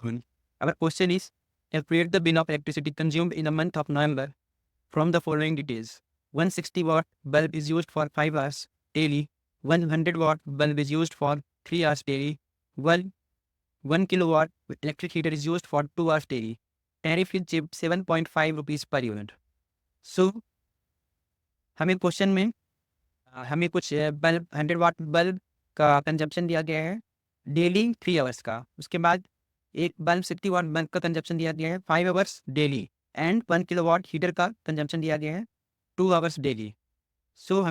Our question is, calculate the bill of electricity consumed in the month of November from the following details. 160 watt bulb is used for 5 hours daily. 100 watt bulb is used for 3 hours daily. 1 kilowatt electric heater is used for 2 hours daily. Tariff is 7.5 rupees per unit. So हमें question में हमें कुछ bulb 100 वाट bulb का consumption दिया गया है daily 3 hours का. उसके बाद एक बल्ब 60 वाट बल्ब का कंजप्शन दिया गया है 5 hours daily. And 1 kilowatt heater का कंजप्शन दिया गया है 2 आवर्स डेली. सो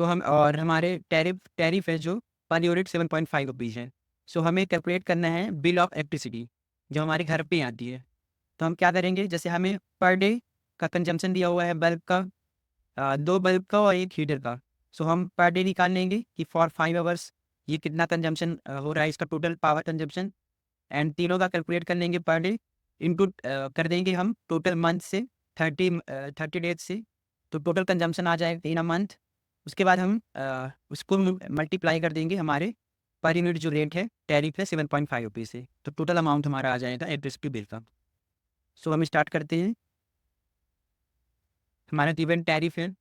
हम और हमारे टैरिफ है जो पर यूनिट 7.5 रुपीज़ है. सो हमें कैलकुलेट करना है बिल ऑफ इलेक्ट्रिसिटी जो हमारे घर पे आती है. तो हम क्या करेंगे, जैसे हमें पर डे का कंजम्पशन दिया हुआ है बल्ब का 2 बल्ब का और 1 हीटर का. सो हम पर डे निकाल लेंगे कि फॉर 5 आवर्स ये कितना कंजम्पशन हो रहा है, इसका टोटल पावर कंजम्पशन. एंड तीनों का कैलकुलेट कर लेंगे पर डे इनटू कर देंगे हम टोटल मंथ से 30 डेज से. तो टोटल कंजम्पशन आ जाएगा इन अ मंथ. उसके बाद हम उसको मल्टीप्लाई कर देंगे हमारे पर यूनिट जो रेट है टैरिफ है 7.5 रुपीज़ से. तो टोटल अमाउंट हमारा आ जाएगा इलेक्ट्रिसिटी बिल का. सो हम स्टार्ट करते हैं. हमारा गिवन टैरिफ है,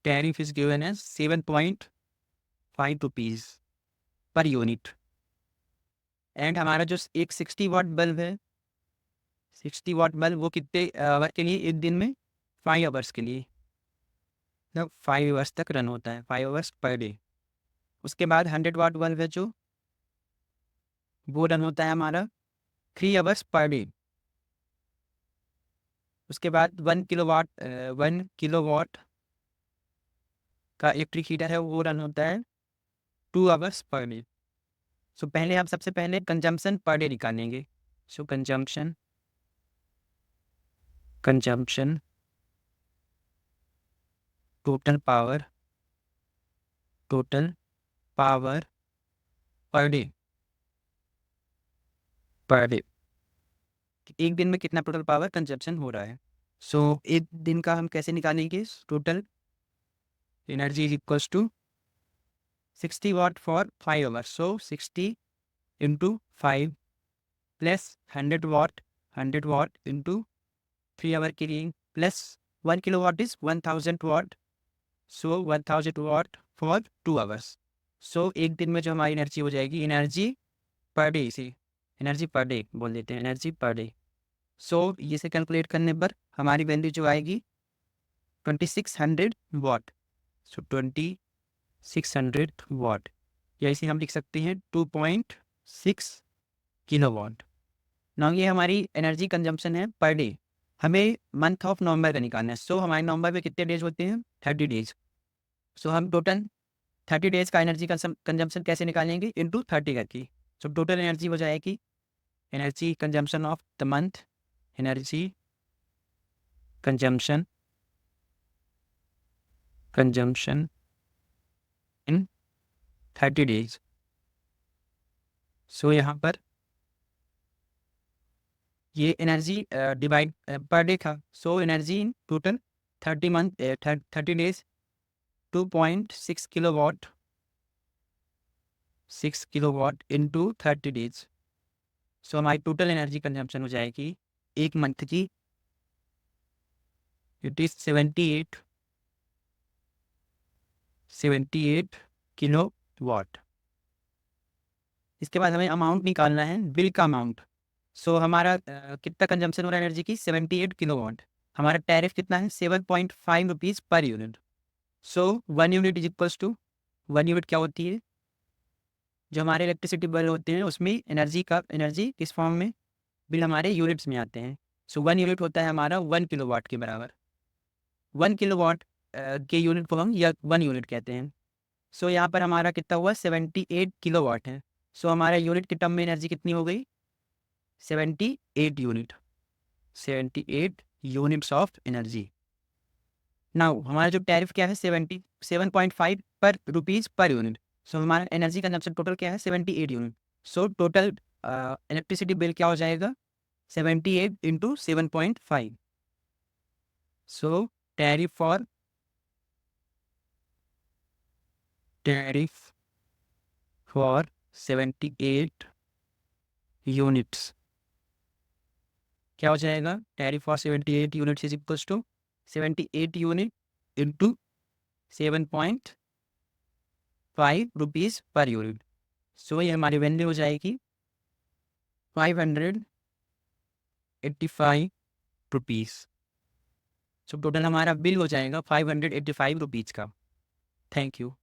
tariff is given as 7.5 rupees per unit. And हमारा जो एक 60 वाट बल्ब है 60 वाट बल्ब वो कितने आवर के लिए, एक दिन में 5 आवर्स के लिए, मतलब 5 आवर्स तक रन होता है, 5 आवर्स पर डे. उसके बाद 100 वाट बल्ब है जो वो रन होता है हमारा 3 आवर्स पर डे. उसके बाद 1 किलोवाट का इलेक्ट्रिक हीटर है वो रन होता है 2 आवर्स पर डे. सो पहले हम सबसे पहले कंजम्पशन पर डे निकालेंगे. सो consumption total power per day एक दिन में कितना टोटल पावर कंजप्शन हो रहा है. सो एक दिन का हम कैसे निकालेंगे, total energy is equals to 60 watt for 5 hours. So 60 into 5 plus 100 watt into 3 hour के लिए plus 1 kilowatt is 1000 watt. So 1000 watt for 2 hours. So एक दिन में जो हमारी एनर्जी हो जाएगी, एनर्जी पर डे, इसे एनर्जी पर डे बोल देते हैं, एनर्जी पर डे. सो इसे कैलकुलेट करने पर हमारी वैल्यू जो आएगी 2600 वाट. सो 2600 वाट या इसे हम लिख सकते हैं 2.6 किलोवाट. ना ये हमारी एनर्जी कंजम्पशन है पर डे. हमें मंथ ऑफ नवंबर का निकालना है. सो हमारे नवंबर में कितने डेज होते हैं, 30 डेज. सो हम टोटल 30 डेज का एनर्जी कंजम्पशन कैसे निकालेंगे, इंटू 30 करके. सो टोटल एनर्जी हो जाएगी energy consumption of the month, energy consumption in 30 days. So यहाँ पर ये एनर्जी डिवाइड पर डे था. So energy in total 30 days 2.6 kilowatt into 30 days. So हमारी टोटल एनर्जी कंजम्पशन हो जाएगी एक मंथ की, इट इज 78 किलोवाट. इसके बाद हमें अमाउंट निकालना है, बिल का अमाउंट. सो हमारा कितना कंजम्पशन हो रहा है एनर्जी की, 78 किलोवाट. हमारा टैरिफ कितना है, 7.5 rupees per unit. So 1 unit is equals to, 1 unit क्या होती है, जो हमारे इलेक्ट्रिसिटी बिल होते हैं उसमें एनर्जी किस फॉर्म में, बिल हमारे यूनिट्स में आते हैं. सो 1 यूनिट होता है हमारा 1 किलोवाट के बराबर. 1 किलोवाट के यूनिट को हम या 1 यूनिट कहते हैं. सो यहाँ पर हमारा कितना हुआ, 78 किलोवाट है. सो हमारा यूनिट की टर्म में एनर्जी कितनी हो गई, 78 unit, 78 units of energy. Now हमारा जो टैरिफ क्या है 77.5 पर रुपीज़ पर यूनिट. सो हमारा एनर्जी कंजम्पशन टोटल क्या है 78 unit. So total electricity bill क्या हो जाएगा 78 into 7.5. So tariff for 78 units. क्या हो जाएगा? Tariff for 78 units is equals to 78 unit into 7.5 rupees per unit. So ये हमारी वैल्यू हो जाएगी 585 रुपीज़। सो टोटल हमारा बिल हो जाएगा 585 रुपीज़ का। Thank you.